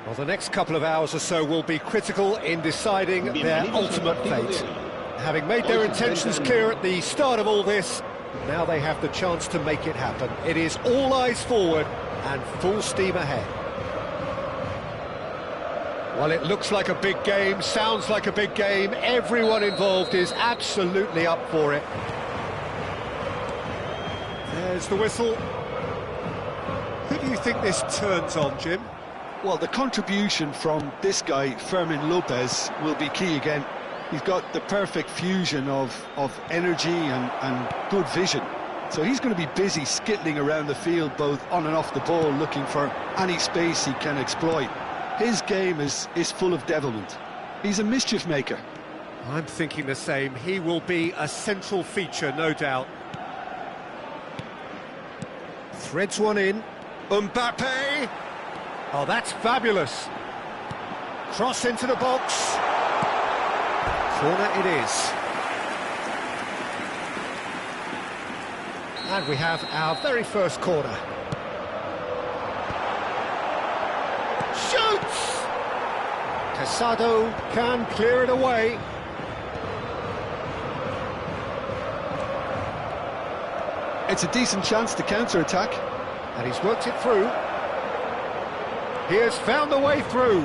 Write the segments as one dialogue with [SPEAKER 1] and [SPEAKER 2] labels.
[SPEAKER 1] Well, the next couple of hours or so will be critical in deciding their ultimate fate. Having made their intentions clear at the start of all this, now they have the chance to make it happen. It is all eyes forward and full steam ahead. Well, it looks like a big game, sounds like a big game. Everyone involved is absolutely up for it. There's the whistle. Who do you think this turns on, Jim?
[SPEAKER 2] Well, the contribution from this guy, Fermin Lopez, will be key again. He's got the perfect fusion of energy and good vision. So he's going to be busy skittling around the field, both on and off the ball, looking for any space he can exploit. His game is full of devilment. He's a mischief maker.
[SPEAKER 1] I'm thinking the same. He will be a central feature, no doubt. Threads one in. Mbappe! Oh, that's fabulous. Cross into the box. Corner it is. And we have our very first corner. Shoots! Casado can clear it away.
[SPEAKER 2] It's a decent chance to counter-attack.
[SPEAKER 1] And he's worked it through. He has found the way through.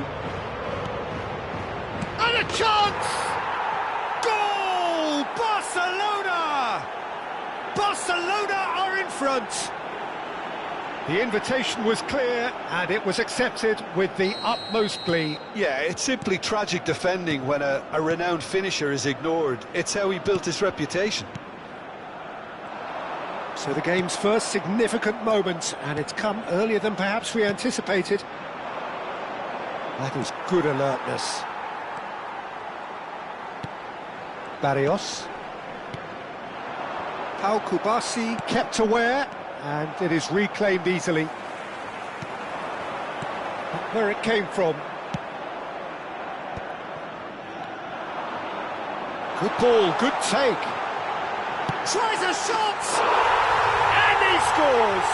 [SPEAKER 1] And a chance! Goal! Barcelona! Barcelona are in front. The invitation was clear and it was accepted with the utmost glee.
[SPEAKER 2] Yeah, it's simply tragic defending when a renowned finisher is ignored. It's how he built his reputation.
[SPEAKER 1] So the game's first significant moment, and it's come earlier than perhaps we anticipated. That is good alertness. Barrios. Pau Kubasi kept aware, and it is reclaimed easily. Not where it came from. Good ball, good take. Tries a shot! And he scores!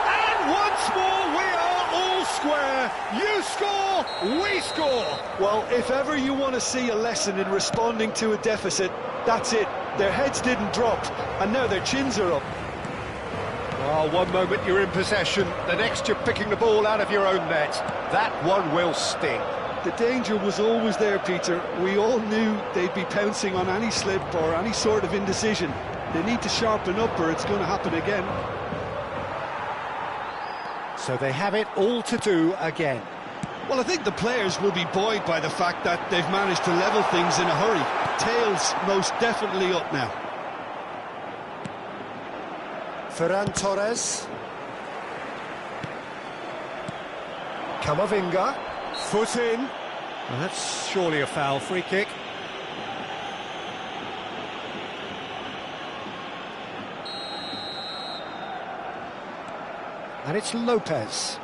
[SPEAKER 1] And once more we are all square. You score, we score.
[SPEAKER 2] Well, if ever you want to see a lesson in responding to a deficit, that's it. Their heads didn't drop, and now their chins are up.
[SPEAKER 1] Well, one moment you're in possession, the next you're picking the ball out of your own net. That one will sting.
[SPEAKER 2] The danger was always there, Peter. We all knew they'd be pouncing on any slip or any sort of indecision. They need to sharpen up or it's going to happen again.
[SPEAKER 1] So they have it all to do again.
[SPEAKER 2] Well, I think the players will be buoyed by the fact that they've managed to level things in a hurry. Tails most definitely up now.
[SPEAKER 1] Ferran Torres. Camavinga. Foot in. Well, that's surely a foul. Free kick. And it's Lopez.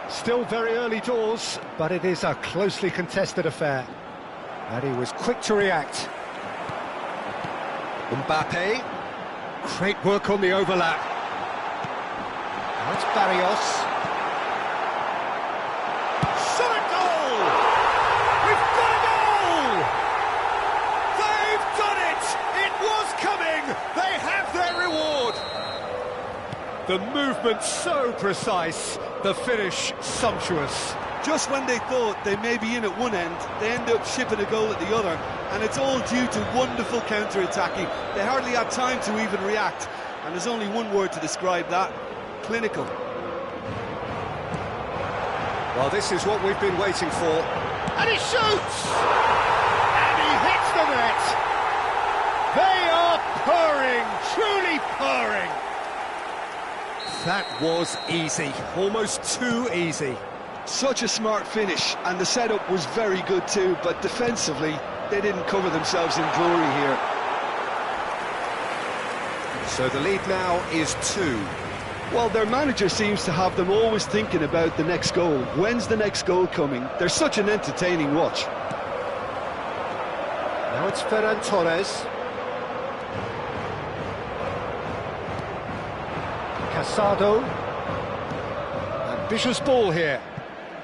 [SPEAKER 1] Still very early doors, but it is a closely contested affair. And he was quick to react. Mbappe. Great work on the overlap. That's Barrios. Shot a goal! We've got a goal! They've done it! It was coming! They have their reward! The movement so precise, the finish sumptuous.
[SPEAKER 2] Just when they thought they may be in at one end, they end up shipping a goal at the other, and it's all due to wonderful counter-attacking. They hardly had time to even react, and there's only one word to describe that: clinical.
[SPEAKER 1] Well, this is what we've been waiting for. And he shoots! And he hits the net! They are purring, truly purring! That was easy, almost too easy.
[SPEAKER 2] Such a smart finish, and the setup was very good too, but defensively, they didn't cover themselves in glory here.
[SPEAKER 1] So the lead now is 2.
[SPEAKER 2] Well, their manager seems to have them always thinking about the next goal. When's the next goal coming? They're such an entertaining watch.
[SPEAKER 1] Now it's Ferran Torres. Casado. Ambitious ball here.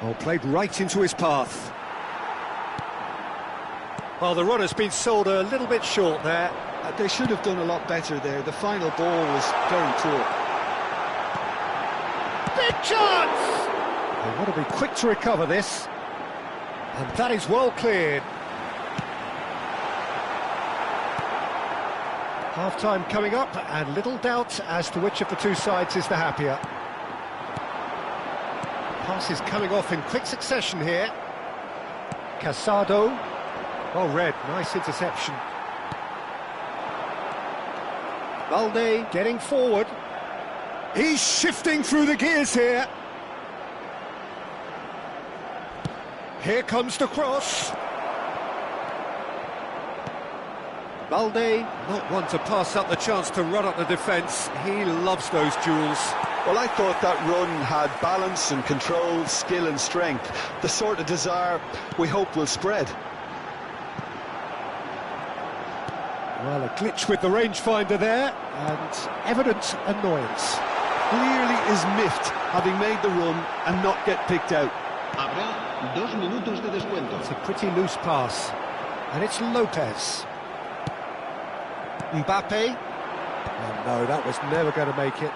[SPEAKER 1] Oh, played right into his path. Well, the runner's been sold a little bit short there.
[SPEAKER 2] They should have done a lot better there. The final ball was very poor.
[SPEAKER 1] Big chance! They want to be quick to recover this. And that is well cleared. Half-time coming up, and little doubt as to which of the two sides is the happier. Passes coming off in quick succession here. Casado. Well read, nice interception. Balde getting forward. He's shifting through the gears here. Here comes the cross. Balde, not one to pass up the chance to run up the defence. He loves those duels.
[SPEAKER 2] Well, I thought that run had balance and control, skill and strength. The sort of desire we hope will spread.
[SPEAKER 1] Well, a glitch with the rangefinder there, and evident annoyance.
[SPEAKER 2] Clearly is miffed, having made the run and not get picked out.
[SPEAKER 3] Habrá 2 minutos de descuento.
[SPEAKER 1] It's a pretty loose pass, and it's Lopez. Mbappe. Oh, no, that was never going to make it.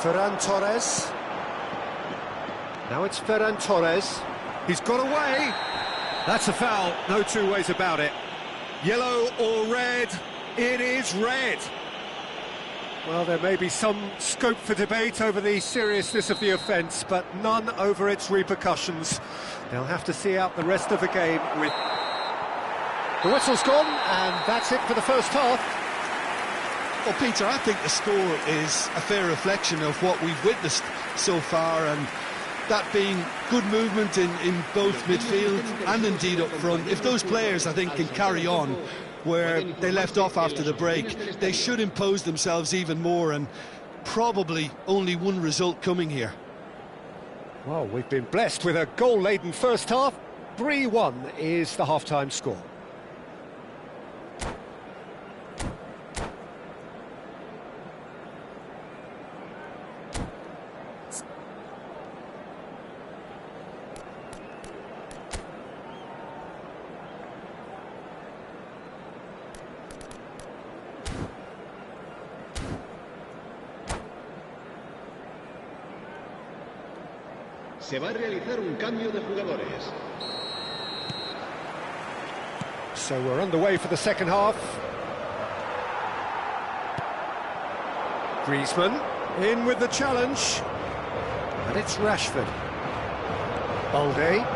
[SPEAKER 1] Ferran Torres. Now it's Ferran Torres. He's got away. That's a foul, no two ways about it. Yellow or red? It is red. Well, there may be some scope for debate over the seriousness of the offence, but none over its repercussions. They'll have to see out the rest of the game with... The whistle's gone, and that's it for the first half.
[SPEAKER 2] Well, Peter, I think the score is a fair reflection of what we've witnessed so far, and that being good movement in both midfield and indeed up front. If those players, I think, can carry on where they left off after the break, they should impose themselves even more, and probably only one result coming here.
[SPEAKER 1] Well, we've been blessed with a goal-laden first half. 3-1 is the half-time score.
[SPEAKER 3] Se va a realizar un cambio de jugadores.
[SPEAKER 1] So we're underway for the second half. Griezmann in with the challenge. And it's Rashford. Balde.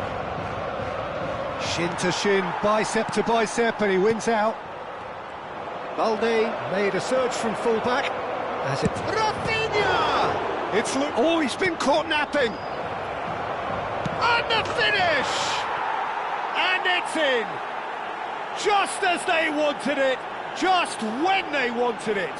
[SPEAKER 1] Shin to shin, bicep to bicep, and he wins out. Balde made a surge from full-back. As it's Rafinha! It's... Oh, he's been caught napping. And the finish! And it's in! Just as they wanted it, just when they wanted it.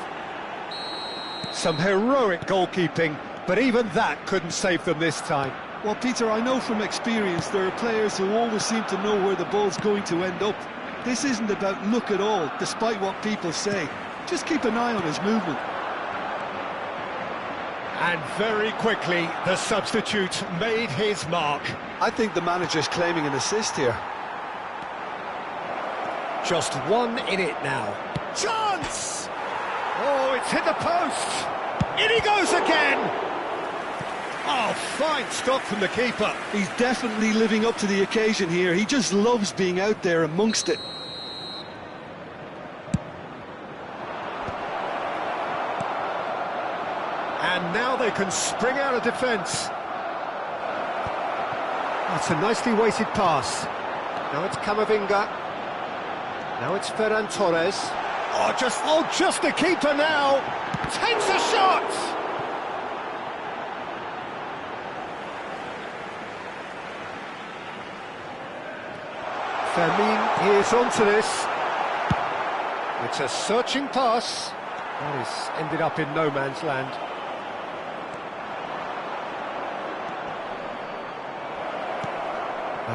[SPEAKER 1] Some heroic goalkeeping, but even that couldn't save them this time.
[SPEAKER 2] Well, Peter, I know from experience there are players who always seem to know where the ball's going to end up. This isn't about luck at all, despite what people say. Just keep an eye on his movement.
[SPEAKER 1] And very quickly, the substitute made his mark.
[SPEAKER 2] I think the manager's claiming an assist here.
[SPEAKER 1] Just one in it now. Chance! Oh, it's hit the post. In he goes again. Oh, fine stop from the keeper.
[SPEAKER 2] He's definitely living up to the occasion here. He just loves being out there amongst it.
[SPEAKER 1] And now they can spring out of defence. That's a nicely weighted pass. Now it's Camavinga. Now it's Ferran Torres. Oh, just the keeper now. Takes a shot. Fermin is onto this. It's a searching pass. That has ended up in no man's land.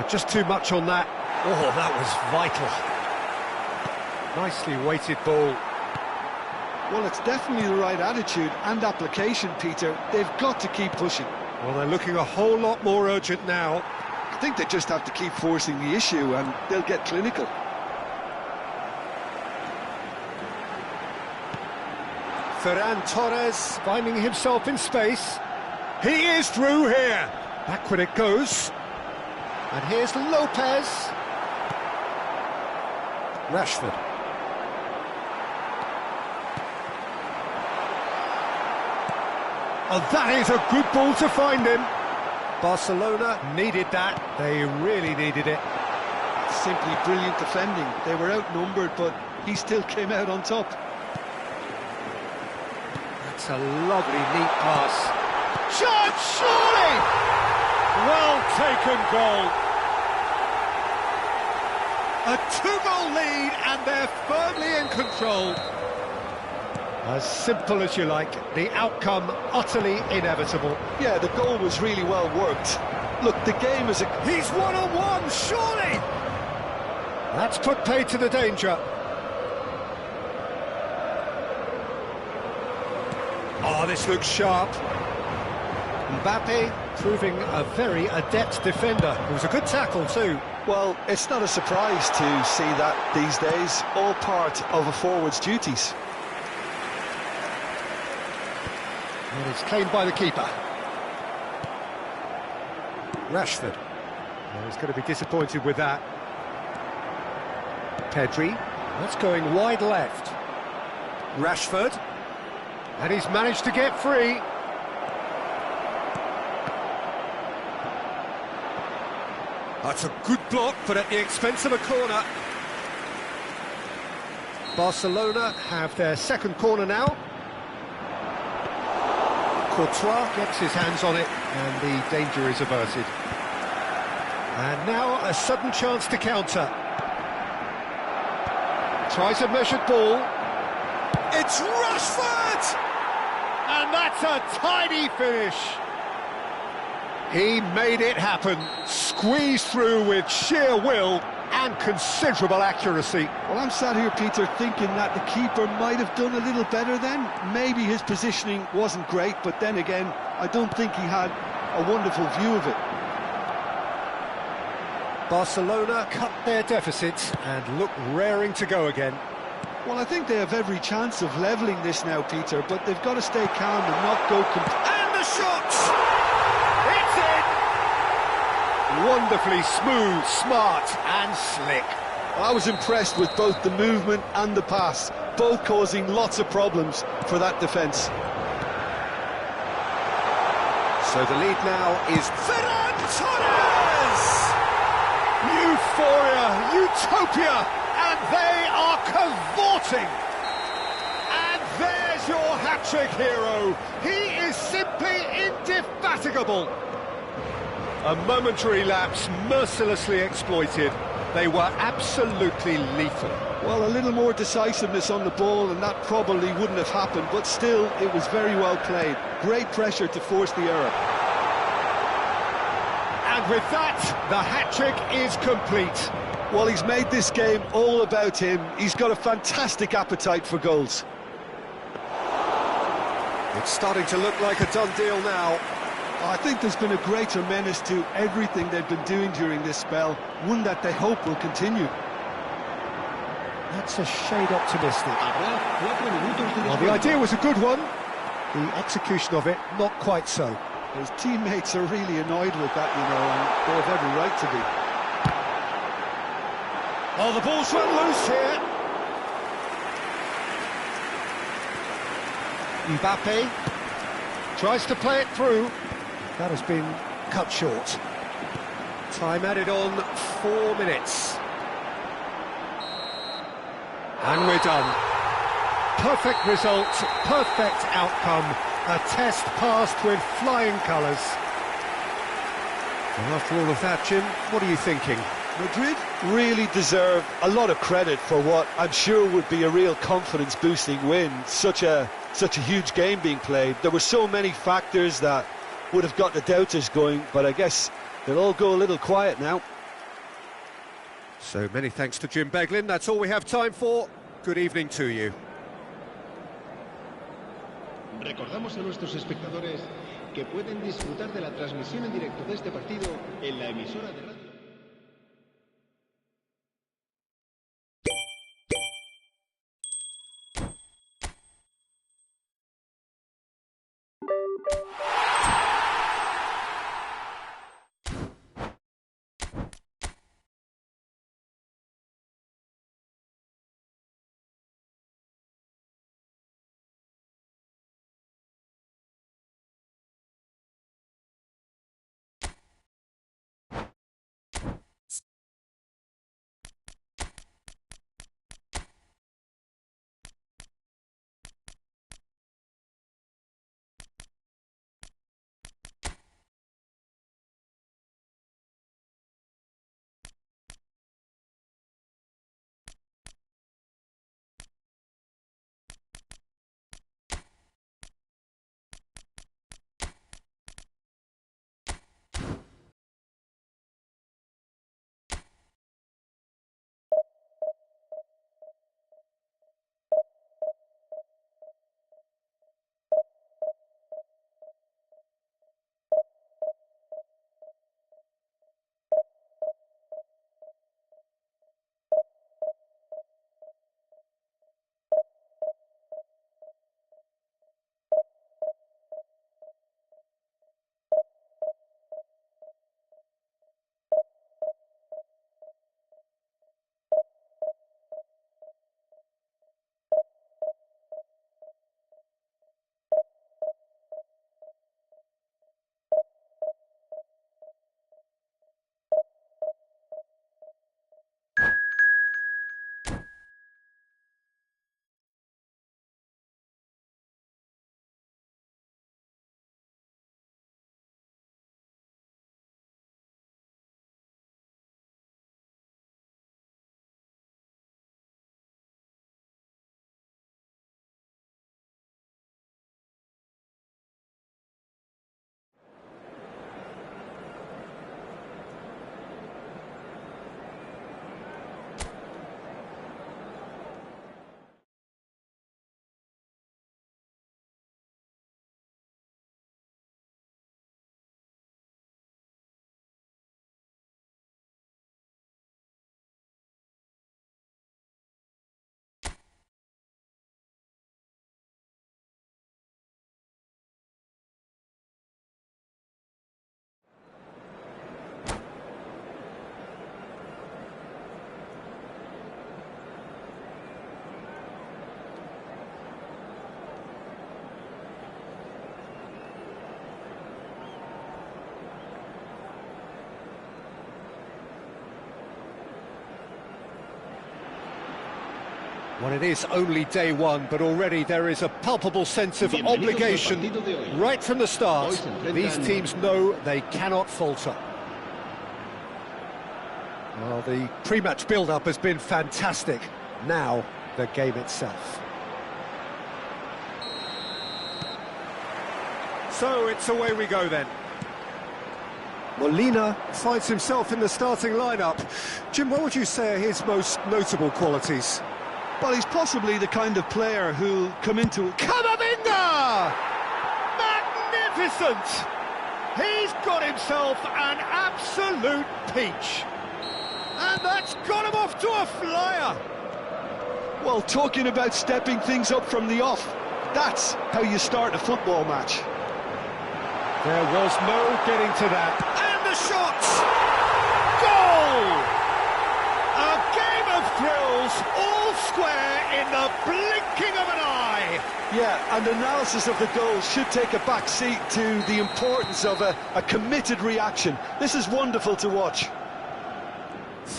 [SPEAKER 1] Just too much on that. Oh, that was vital. Nicely weighted ball.
[SPEAKER 2] Well, it's definitely the right attitude and application, Peter. They've got to keep pushing.
[SPEAKER 1] Well, they're looking a whole lot more urgent now.
[SPEAKER 2] I think they just have to keep forcing the issue and they'll get clinical.
[SPEAKER 1] Ferran Torres finding himself in space. He is through here. Backward it goes. And here's Lopez. Rashford. Oh, that is a good ball to find him. Barcelona needed that. They really needed it.
[SPEAKER 2] Simply brilliant defending. They were outnumbered, but he still came out on top.
[SPEAKER 1] That's a lovely, neat pass. Shot, surely! Well taken goal. A 2-goal lead, and they're firmly in control. As simple as you like, the outcome utterly inevitable.
[SPEAKER 2] Yeah, the goal was really well worked. Look, the game is a...
[SPEAKER 1] He's one-on-one, surely! That's put paid to the danger. Oh, this looks sharp. Mbappe proving a very adept defender. It was a good tackle too.
[SPEAKER 2] Well, it's not a surprise to see that these days, all part of a forward's duties.
[SPEAKER 1] And it's claimed by the keeper. Rashford. Well, he's going to be disappointed with that. Pedri. That's going wide left. Rashford. And he's managed to get free. That's a good block, but at the expense of a corner. Barcelona have their second corner now. Courtois gets his hands on it, and the danger is averted. And now a sudden chance to counter. Tries a measured ball. It's Rashford! And that's a tidy finish. He made it happen, squeezed through with sheer will and considerable accuracy.
[SPEAKER 2] Well, I'm sat here, Peter, thinking that the keeper might have done a little better then. Maybe his positioning wasn't great, but then again, I don't think he had a wonderful view of it.
[SPEAKER 1] Barcelona cut their deficit and look raring to go again.
[SPEAKER 2] Well, I think they have every chance of levelling this now, Peter, but they've got to stay calm and not go...
[SPEAKER 1] And the shot! It's in! Wonderfully smooth, smart and slick.
[SPEAKER 2] I was impressed with both the movement and the pass, both causing lots of problems for that defence.
[SPEAKER 1] So the lead now is Ferran Torres! Euphoria, utopia, and they are cavorting. And there's your hat-trick hero. He is simply indefatigable. A momentary lapse mercilessly exploited. They were absolutely lethal.
[SPEAKER 2] Well, a little more decisiveness on the ball and that probably wouldn't have happened, but still, it was very well played. Great pressure to force the error.
[SPEAKER 1] And with that, the hat-trick is complete.
[SPEAKER 2] Well, he's made this game all about him. He's got a fantastic appetite for goals.
[SPEAKER 1] It's starting to look like a done deal now.
[SPEAKER 2] I think there's been a greater menace to everything they've been doing during this spell, one that they hope will continue.
[SPEAKER 1] That's a shade optimistic. Well, the idea was a good one. The execution of it, not quite so.
[SPEAKER 2] His teammates are really annoyed with that, you know, and they have every right to be.
[SPEAKER 1] Oh, the ball's run loose here. Mbappe tries to play it through. That has been cut short. Time added on 4 minutes. And we're done. Perfect result, perfect outcome. A test passed with flying colours. And after all of that, Jim, what are you thinking?
[SPEAKER 2] Madrid really deserve a lot of credit for what I'm sure would be a real confidence-boosting win. Such a huge game being played. There were so many factors that would have got the doubters going, but I guess they'll all go a little quiet now.
[SPEAKER 1] So many thanks to Jim Beglin. That's all we have time for. Good evening to you.
[SPEAKER 3] Recordamos a nuestros espectadores que pueden disfrutar de la transmisión en directo de este partido en la emisora de radio.
[SPEAKER 1] Well, it is only day one, but already there is a palpable sense of obligation right from the start. These teams know they cannot falter. Well, the pre-match build-up has been fantastic. Now, the game itself. So, it's away we go then. Molina finds himself in the starting lineup. Jim, what would you say are his most notable qualities?
[SPEAKER 2] Well, he's possibly the kind of player who'll come into...
[SPEAKER 1] Camavinga! Magnificent! He's got himself an absolute peach. And that's got him off to a flyer.
[SPEAKER 2] Well, talking about stepping things up from the off, that's how you start a football match.
[SPEAKER 1] There was no getting to that. And the shots! Goal! A game of thrills, all square in the blinking of an eye.
[SPEAKER 2] Yeah, and analysis of the goal should take a back seat to the importance of a committed reaction. This is wonderful to watch.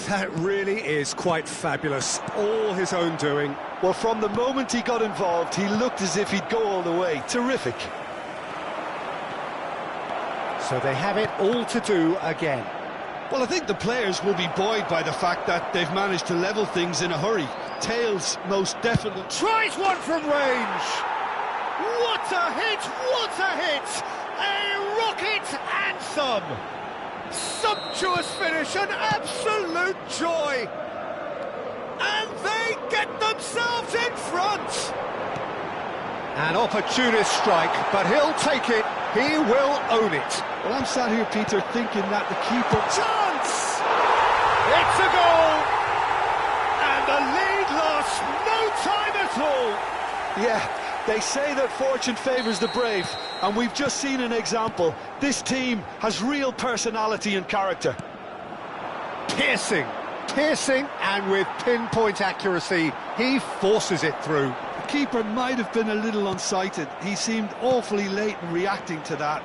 [SPEAKER 1] That really is quite fabulous. All his own doing.
[SPEAKER 2] Well, from the moment he got involved, he looked as if he'd go all the way. Terrific.
[SPEAKER 1] So they have it all to do again.
[SPEAKER 2] Well, I think the players will be buoyed by the fact that they've managed to level things in a hurry. Tails, most definitely.
[SPEAKER 1] Tries one from range. What a hit! What a hit! A rocket anthem! Sumptuous finish, an absolute joy! And they get themselves in front! An opportunist strike, but he'll take it. He will own it.
[SPEAKER 2] Well, I'm sat here, Peter, thinking that the keeper...
[SPEAKER 1] Chance! It's a goal! And the lead lost no time at all.
[SPEAKER 2] Yeah, they say that fortune favours the brave, and we've just seen an example. This team has real personality and character.
[SPEAKER 1] Piercing, and with pinpoint accuracy, he forces it through.
[SPEAKER 2] The keeper might have been a little unsighted. He seemed awfully late in reacting to that.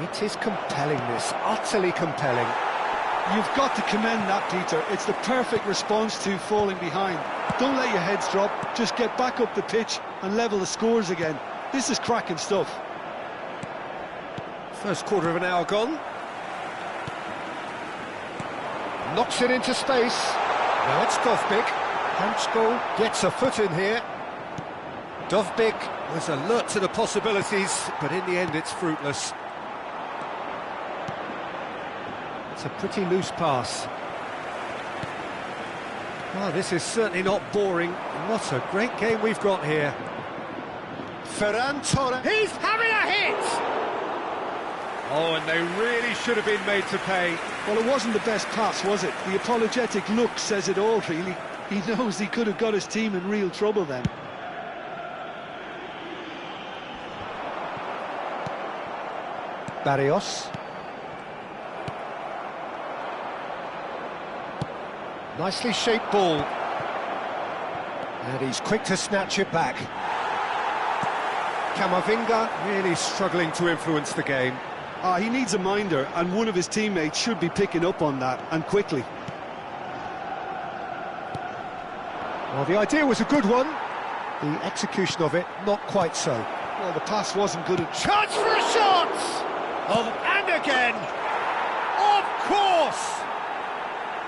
[SPEAKER 1] It is compelling, this, utterly compelling.
[SPEAKER 2] You've got to commend that, Peter. It's the perfect response to falling behind. Don't let your heads drop, just get back up the pitch and level the scores again. This is cracking stuff.
[SPEAKER 1] First quarter of an hour gone. Knocks it into space. Now it's Dovbyk. Hansko gets a foot in here. Dovbyk was alert to the possibilities, but in the end it's fruitless. It's a pretty loose pass. Well, this is certainly not boring. What a great game we've got here. Ferran Torres. He's having a hit! Oh, and they really should have been made to pay.
[SPEAKER 2] Well, it wasn't the best pass, was it? The apologetic look says it all, really. He knows he could have got his team in real trouble then.
[SPEAKER 1] Barrios. Nicely shaped ball. And he's quick to snatch it back. Camavinga really struggling to influence the game.
[SPEAKER 2] He needs a minder, and one of his teammates should be picking up on that, and quickly.
[SPEAKER 1] Well, the idea was a good one. The execution of it, not quite so.
[SPEAKER 2] Well, the pass wasn't good.
[SPEAKER 1] Chance for a shot! Oh, and again! Of course!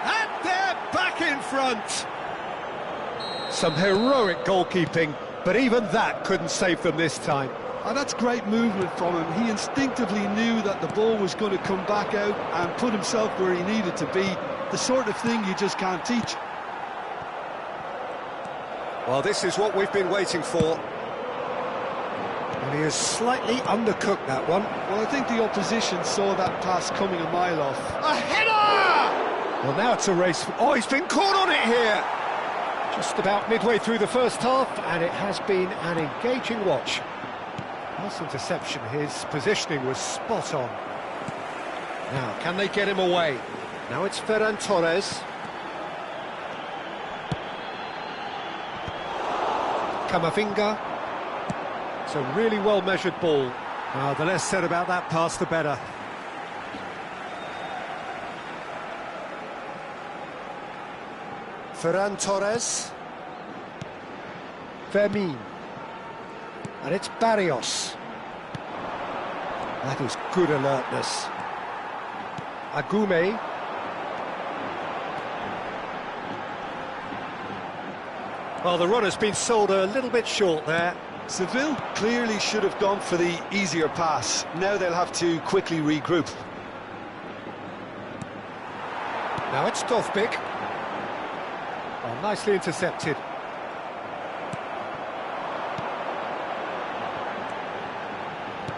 [SPEAKER 1] And they're back in front! Some heroic goalkeeping, but even that couldn't save them this time.
[SPEAKER 2] That's great movement from him. He instinctively knew that the ball was going to come back out and put himself where he needed to be. The sort of thing you just can't teach.
[SPEAKER 1] Well, this is what we've been waiting for. And he has slightly undercooked that one.
[SPEAKER 2] Well, I think the opposition saw that pass coming a mile off.
[SPEAKER 1] A header! Well, now it's a race. Oh, he's been caught on it here. Just about midway through the first half, and it has been an engaging watch. Pass interception, his positioning was spot on. Now, can they get him away? Now it's Ferran Torres. Camavinga. It's a really well-measured ball. The less said about that pass, the better. Ferran Torres. Fermin. And it's Barrios. That is good alertness. Agume. Well, the run has been sold a little bit short there.
[SPEAKER 2] Seville clearly should have gone for the easier pass. Now they'll have to quickly regroup.
[SPEAKER 1] Now it's Dovbyk. Oh, nicely intercepted.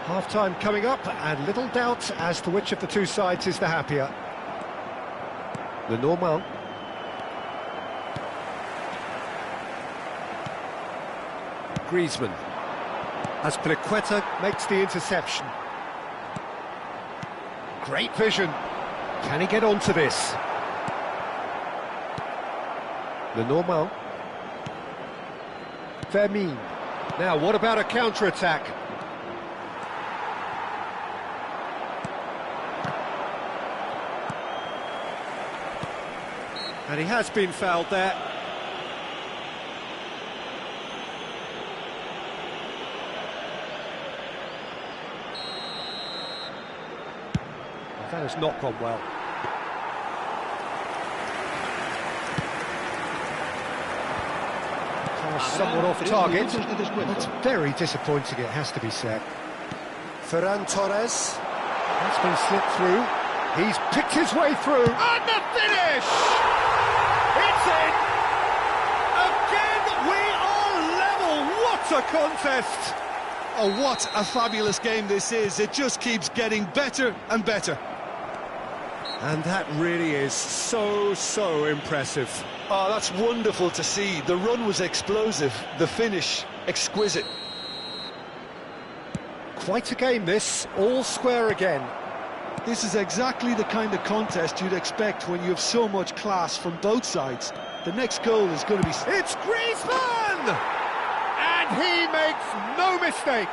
[SPEAKER 1] Half-time coming up, and little doubt as to which of the two sides is the happier. Lenormand. Griezmann. Azpilicueta makes the interception. Great vision. Can he get onto this? Lenormand. Fermin. Now, what about a counter-attack? And he has been fouled there. That has not gone well. Somewhat off target. It's very disappointing, it has to be said. Ferran Torres. That's been slipped through. He's picked his way through. And the finish! It's in! Again, we are level What a contest!
[SPEAKER 2] Oh, what a fabulous game this is. It just keeps getting better and better.
[SPEAKER 1] And that really is so impressive.
[SPEAKER 2] Oh, that's wonderful to see. The run was explosive, the finish exquisite.
[SPEAKER 1] Quite a game this, all square again.
[SPEAKER 2] This is exactly the kind of contest you'd expect when you have so much class from both sides. The next goal is going to be...
[SPEAKER 1] It's Griezmann! And he makes no mistake.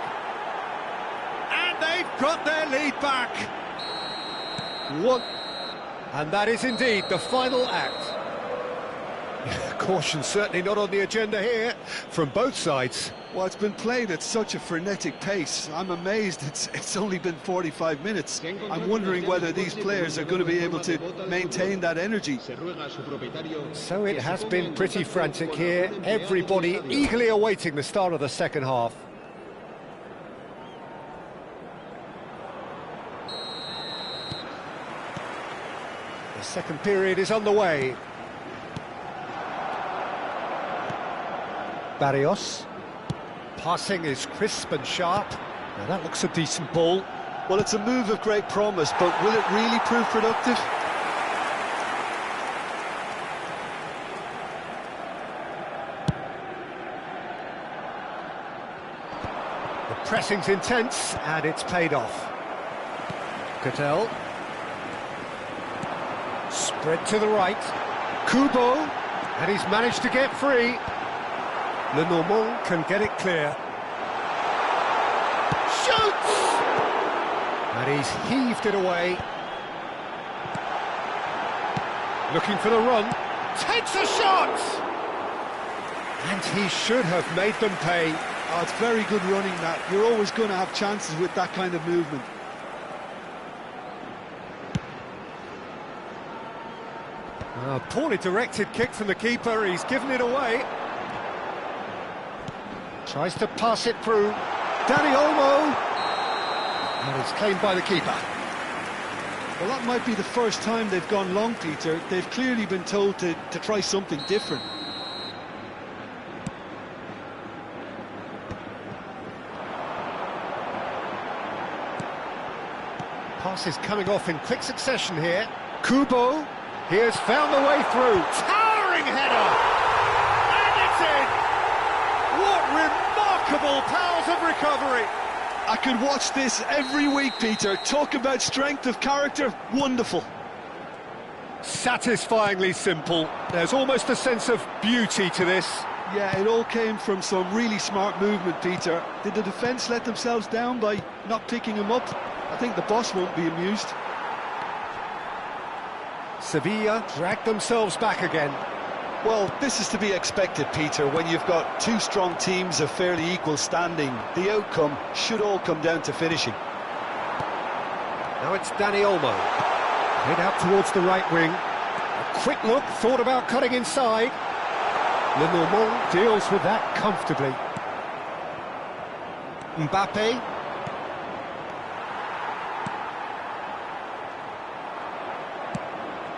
[SPEAKER 1] And they've got their lead back. What? And that is indeed the final act. Caution certainly not on the agenda here from both sides.
[SPEAKER 2] Well, it's been played at such a frenetic pace. I'm amazed it's only been 45 minutes. I'm wondering whether these players are going to be able to maintain that energy.
[SPEAKER 1] So it has been pretty frantic here. Everybody eagerly awaiting the start of the second half. The second period is underway. Barrios. Passing is crisp and sharp. Now that looks a decent ball.
[SPEAKER 2] Well, it's a move of great promise, but will it really prove productive?
[SPEAKER 1] The pressing's intense, and it's paid off. Cattell. Spread to the right. Kubo. And he's managed to get free. Lenormand can get it clear. Shoots! And he's heaved it away. Looking for the run. Takes a shot! And he should have made them pay.
[SPEAKER 2] Oh, it's very good running, that. You're always going to have chances with that kind of movement.
[SPEAKER 1] A poorly directed kick from the keeper. He's given it away. Tries to pass it through. Dani Olmo. And it's claimed by the keeper.
[SPEAKER 2] Well, that might be the first time they've gone long, Peter. They've clearly been told to try something different.
[SPEAKER 1] Pass is coming off in quick succession here. Kubo. He has found the way through. Towering header. And it's in. What remarkable powers of recovery.
[SPEAKER 2] I could watch this every week, Peter. Talk about strength of character. Wonderful.
[SPEAKER 1] Satisfyingly simple. There's almost a sense of beauty to this.
[SPEAKER 2] Yeah, it all came from some really smart movement, Peter. Did the defence let themselves down by not picking him up? I think the boss won't be amused.
[SPEAKER 1] Sevilla dragged themselves back again.
[SPEAKER 2] Well, this is to be expected, Peter, when you've got two strong teams of fairly equal standing. The outcome should all come down to finishing.
[SPEAKER 1] Now it's Dani Olmo. Played out towards the right wing. A quick look, thought about cutting inside. Lenormand deals with that comfortably. Mbappe.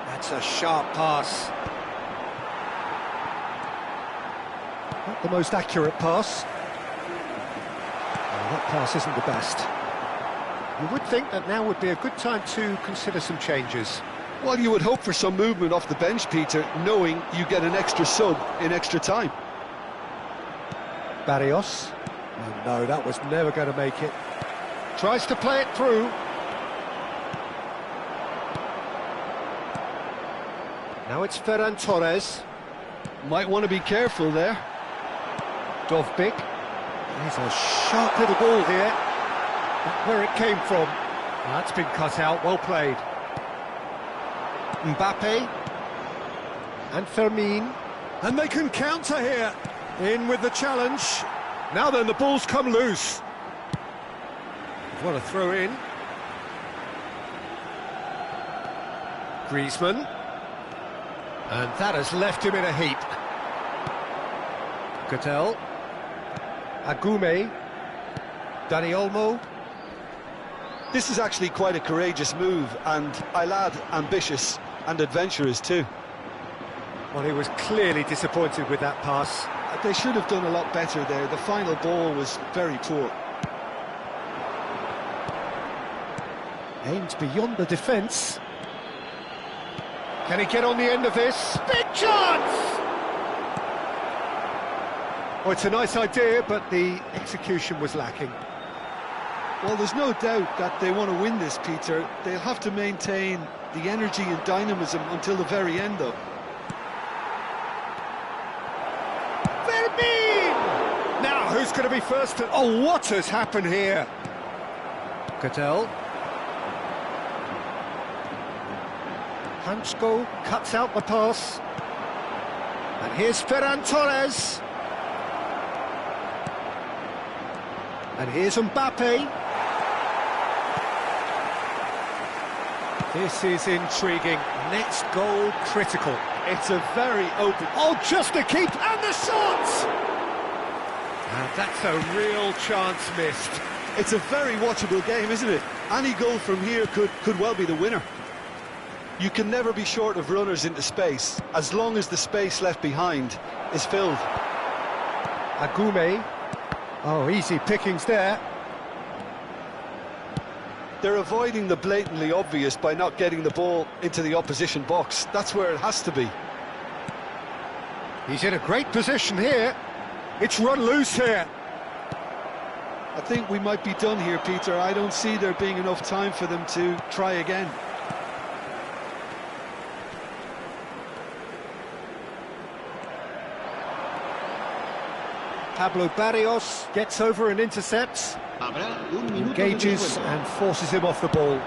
[SPEAKER 1] That's a sharp pass. Not the most accurate pass. Well, that pass isn't the best. You would think that now would be a good time to consider some changes.
[SPEAKER 2] Well, you would hope for some movement off the bench, Peter, knowing you get an extra sub in extra time.
[SPEAKER 1] Barrios. Oh, no, that was never going to make it. Tries to play it through. Now it's Ferran Torres.
[SPEAKER 2] Might want to be careful there.
[SPEAKER 1] Dovbik. He's a sharp little ball here. Not where it came from. That's been cut out, well played. Mbappe. And Fermin. And they can counter here. In with the challenge. Now then, the ball's come loose. What a throw in. Griezmann. And that has left him in a heap. Cattell. Agume. Dani Olmo.
[SPEAKER 2] This is actually quite a courageous move, and I'll add ambitious and adventurous too.
[SPEAKER 1] Well, he was clearly disappointed with that pass.
[SPEAKER 2] They should have done a lot better there. The final ball was very poor.
[SPEAKER 1] Aimed beyond the defence. Can he get on the end of this? Big chance! Oh, it's a nice idea, but the execution was lacking.
[SPEAKER 2] Well, there's no doubt that they want to win this, Peter. They'll have to maintain the energy and dynamism until the very end, though.
[SPEAKER 1] Now, who's going to be first to... Oh, what has happened here? Cadell. Hansko cuts out the pass. And here's Ferran Torres. And here's Mbappe. This is intriguing. Next goal critical.
[SPEAKER 2] It's a very open...
[SPEAKER 1] Oh, just a keep, and the shot! And that's a real chance missed.
[SPEAKER 2] It's a very watchable game, isn't it? Any goal from here could well be the winner. You can never be short of runners into space, as long as the space left behind is filled.
[SPEAKER 1] Agume. Oh, easy pickings there.
[SPEAKER 2] They're avoiding the blatantly obvious by not getting the ball into the opposition box. That's where it has to be.
[SPEAKER 1] He's in a great position here. It's run loose here.
[SPEAKER 2] I think we might be done here, Peter. I don't see there being enough time for them to try again.
[SPEAKER 1] Pablo Barrios gets over and intercepts. Engages and forces him off the ball.